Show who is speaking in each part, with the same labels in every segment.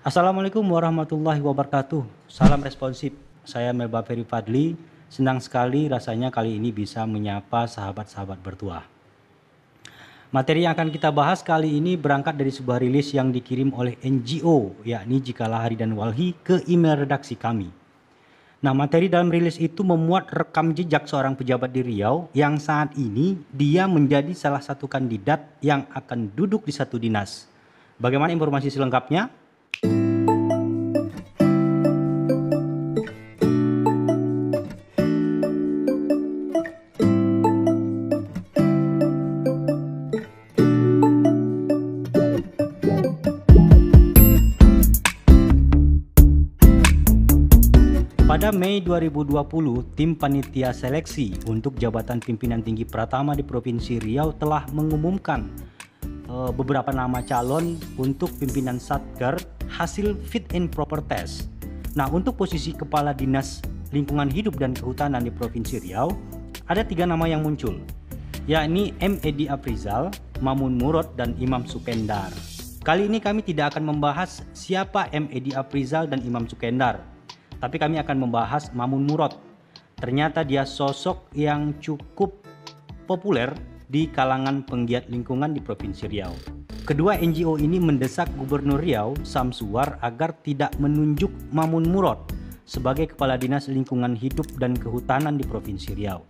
Speaker 1: Assalamualaikum warahmatullahi wabarakatuh. Salam responsif. Saya Melba Ferry Fadli. Senang sekali rasanya kali ini bisa menyapa sahabat-sahabat bertuah. Materi yang akan kita bahas kali ini berangkat dari sebuah rilis yang dikirim oleh NGO, yakni Jikalah Hari dan Walhi, ke email redaksi kami. Nah, materi dalam rilis itu memuat rekam jejak seorang pejabat di Riau yang saat ini dia menjadi salah satu kandidat yang akan duduk di satu dinas. Bagaimana informasi selengkapnya? Pada Mei 2020, tim panitia seleksi untuk jabatan pimpinan tinggi Pratama di Provinsi Riau telah mengumumkan beberapa nama calon untuk pimpinan Satker hasil fit and proper test. Nah, untuk posisi Kepala Dinas Lingkungan Hidup dan Kehutanan di Provinsi Riau, ada 3 nama yang muncul, yakni M. Edi Aprizal, Mamun Murod, dan Imam Sukendar. Kali ini kami tidak akan membahas siapa M. Edi Aprizal dan Imam Sukendar, tapi kami akan membahas Mamun Murod. Ternyata dia sosok yang cukup populer di kalangan penggiat lingkungan di Provinsi Riau. Kedua NGO ini mendesak Gubernur Riau, Samsuar, agar tidak menunjuk Mamun Murod sebagai Kepala Dinas Lingkungan Hidup dan Kehutanan di Provinsi Riau.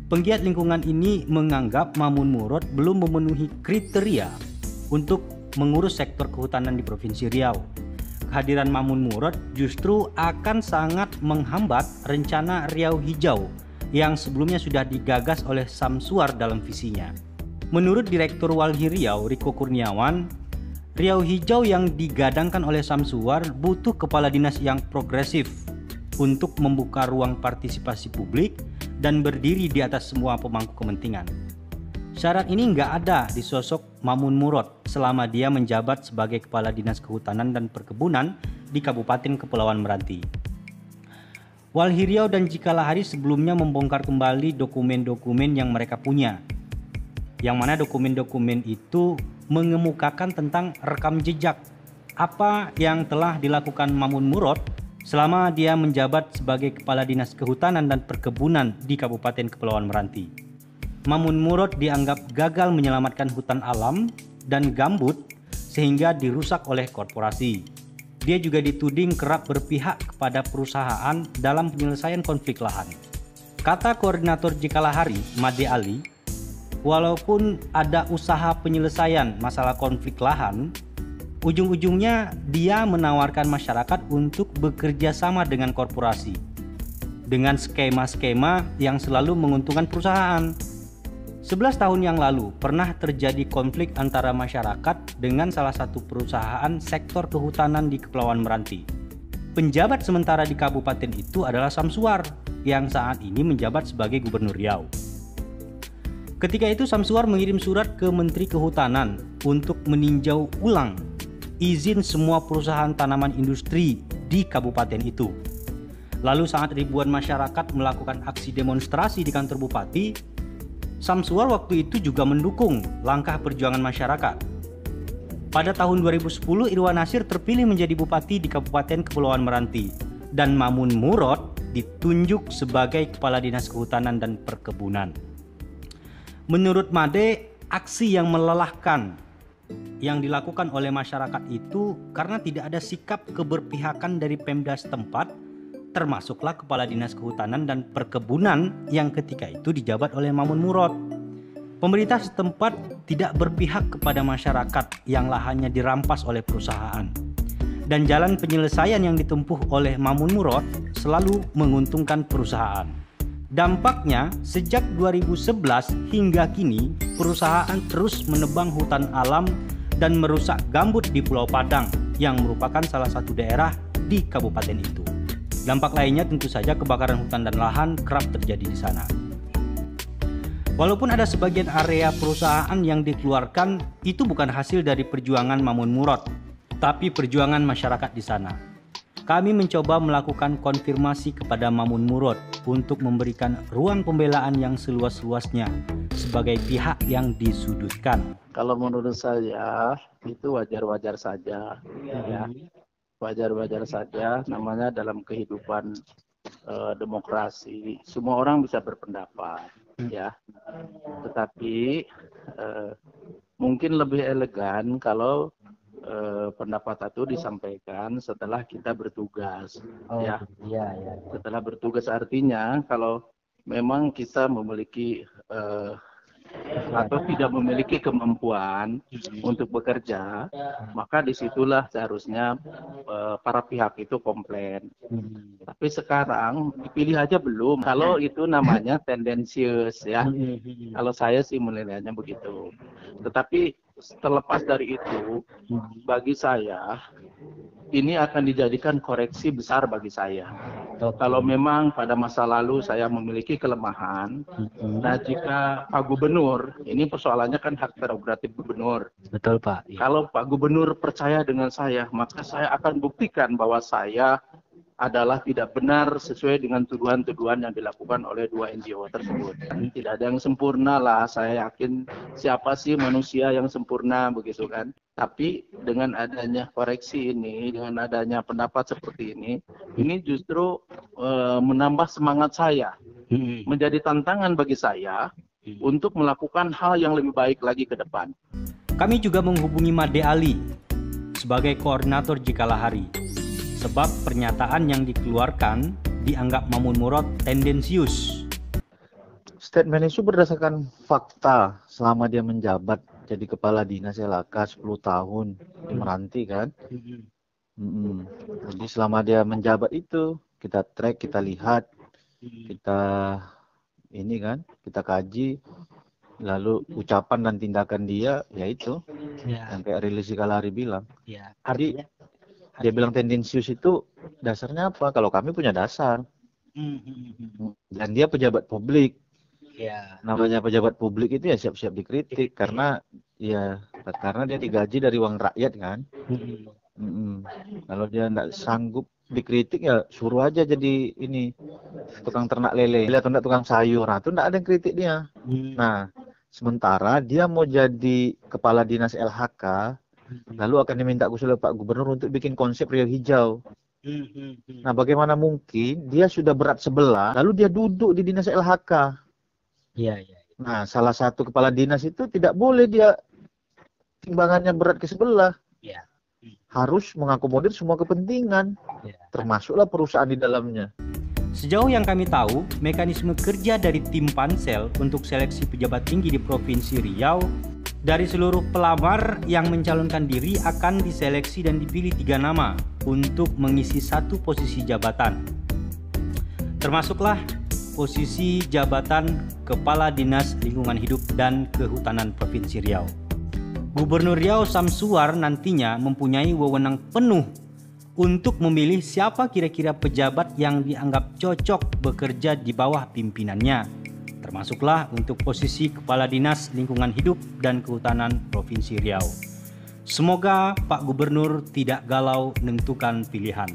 Speaker 1: Penggiat lingkungan ini menganggap Mamun Murod belum memenuhi kriteria untuk mengurus sektor kehutanan di Provinsi Riau. Kehadiran Mamun Murod justru akan sangat menghambat rencana Riau Hijau yang sebelumnya sudah digagas oleh Samsuar dalam visinya. Menurut Direktur Walhi Riau, Riko Kurniawan, Riau Hijau yang digadangkan oleh Samsuar butuh kepala dinas yang progresif untuk membuka ruang partisipasi publik dan berdiri di atas semua pemangku kepentingan. Syarat ini nggak ada di sosok Mamun Murod selama dia menjabat sebagai Kepala Dinas Kehutanan dan Perkebunan di Kabupaten Kepulauan Meranti. Walhi Riau dan Jikalah Hari sebelumnya membongkar kembali dokumen-dokumen yang mereka punya, yang mana dokumen-dokumen itu mengemukakan tentang rekam jejak apa yang telah dilakukan Mamun Murod selama dia menjabat sebagai Kepala Dinas Kehutanan dan Perkebunan di Kabupaten Kepulauan Meranti. Mamun Murod dianggap gagal menyelamatkan hutan alam dan gambut sehingga dirusak oleh korporasi. Dia juga dituding kerap berpihak kepada perusahaan dalam penyelesaian konflik lahan. Kata koordinator Jikalah Hari, Made Ali, walaupun ada usaha penyelesaian masalah konflik lahan, ujung-ujungnya dia menawarkan masyarakat untuk bekerja sama dengan korporasi dengan skema-skema yang selalu menguntungkan perusahaan. 11 tahun yang lalu pernah terjadi konflik antara masyarakat dengan salah satu perusahaan sektor kehutanan di Kepulauan Meranti. Penjabat sementara di kabupaten itu adalah Samsuar yang saat ini menjabat sebagai Gubernur Riau. Ketika itu Samsuar mengirim surat ke Menteri Kehutanan untuk meninjau ulang izin semua perusahaan tanaman industri di kabupaten itu. Lalu saat ribuan masyarakat melakukan aksi demonstrasi di kantor bupati, Samsuar waktu itu juga mendukung langkah perjuangan masyarakat. Pada tahun 2010, Irwan Nasir terpilih menjadi bupati di Kabupaten Kepulauan Meranti dan Mamun Murod ditunjuk sebagai Kepala Dinas Kehutanan dan Perkebunan. Menurut Made, aksi yang melelahkan yang dilakukan oleh masyarakat itu karena tidak ada sikap keberpihakan dari Pemda setempat, termasuklah Kepala Dinas Kehutanan dan Perkebunan yang ketika itu dijabat oleh Mamun Murod. Pemerintah setempat tidak berpihak kepada masyarakat yang lahannya dirampas oleh perusahaan. Dan jalan penyelesaian yang ditempuh oleh Mamun Murod selalu menguntungkan perusahaan. Dampaknya, sejak 2011 hingga kini, perusahaan terus menebang hutan alam dan merusak gambut di Pulau Padang yang merupakan salah satu daerah di kabupaten itu. Dampak lainnya tentu saja kebakaran hutan dan lahan kerap terjadi di sana. Walaupun ada sebagian area perusahaan yang dikeluarkan, itu bukan hasil dari perjuangan Mamun Murod, tapi perjuangan masyarakat di sana. Kami mencoba melakukan konfirmasi kepada Mamun Murod untuk memberikan ruang pembelaan yang seluas-luasnya sebagai pihak yang disudutkan.
Speaker 2: Kalau menurut saya itu wajar-wajar saja, ya. wajar-wajar saja, namanya dalam kehidupan demokrasi. Semua orang bisa berpendapat, ya. Tetapi mungkin lebih elegan kalau pendapat itu disampaikan setelah kita bertugas, ya.
Speaker 1: Iya.
Speaker 2: Setelah bertugas artinya kalau memang kita memiliki atau tidak memiliki kemampuan untuk bekerja, maka disitulah seharusnya para pihak itu komplain. Tapi sekarang dipilih aja belum. Kalau itu namanya tendensius, ya. Kalau saya sih menilainya begitu. Tetapi terlepas dari itu, bagi saya ini akan dijadikan koreksi besar bagi saya. Kalau memang pada masa lalu saya memiliki kelemahan, nah jika Pak Gubernur, ini persoalannya kan hak prerogatif Gubernur.
Speaker 1: Betul Pak.
Speaker 2: Kalau Pak Gubernur percaya dengan saya, maka saya akan buktikan bahwa saya adalah tidak benar sesuai dengan tuduhan-tuduhan yang dilakukan oleh dua NGO tersebut. Tidak ada yang sempurna lah, saya yakin siapa sih manusia yang sempurna begitu kan. Tapi dengan adanya koreksi ini, dengan adanya pendapat seperti ini justru menambah semangat saya, menjadi tantangan bagi saya untuk melakukan hal yang lebih baik lagi ke depan.
Speaker 1: Kami juga menghubungi Made Ali sebagai koordinator Jikalahari. Sebab pernyataan yang dikeluarkan dianggap Mamun Murad tendensius.
Speaker 3: Statement itu berdasarkan fakta selama dia menjabat jadi kepala dinas LHK 10 tahun di Meranti kan. Jadi selama dia menjabat itu kita track, kita lihat, kita ini kan, kita kaji, lalu ucapan dan tindakan dia yaitu yang kayak Rilis Jikalahari bilang. Jadi dia bilang tendensius itu dasarnya apa? Kalau kami punya dasar. Dan dia pejabat publik. Namanya pejabat publik itu ya siap-siap dikritik karena dia digaji dari uang rakyat kan. Kalau dia tidak sanggup dikritik ya suruh aja jadi ini tukang ternak lele atau enggak tukang sayur. Nah, itu enggak ada yang kritik dia. Nah, sementara dia mau jadi kepala dinas LHK, lalu akan diminta usul Pak Gubernur untuk bikin konsep Riau Hijau. Nah, bagaimana mungkin dia sudah berat sebelah, lalu dia duduk di dinas LHK? Nah, salah satu kepala dinas itu tidak boleh dia timbangannya berat ke sebelah. Harus mengakomodir semua kepentingan, termasuklah perusahaan di dalamnya.
Speaker 1: Sejauh yang kami tahu, mekanisme kerja dari tim pansel untuk seleksi pejabat tinggi di Provinsi Riau, dari seluruh pelamar yang mencalonkan diri akan diseleksi dan dipilih 3 nama untuk mengisi satu posisi jabatan. Termasuklah posisi jabatan Kepala Dinas Lingkungan Hidup dan Kehutanan Provinsi Riau. Gubernur Riau Samsuar nantinya mempunyai wewenang penuh untuk memilih siapa kira-kira pejabat yang dianggap cocok bekerja di bawah pimpinannya. Termasuklah untuk posisi Kepala Dinas Lingkungan Hidup dan Kehutanan Provinsi Riau. Semoga Pak Gubernur tidak galau menentukan pilihan.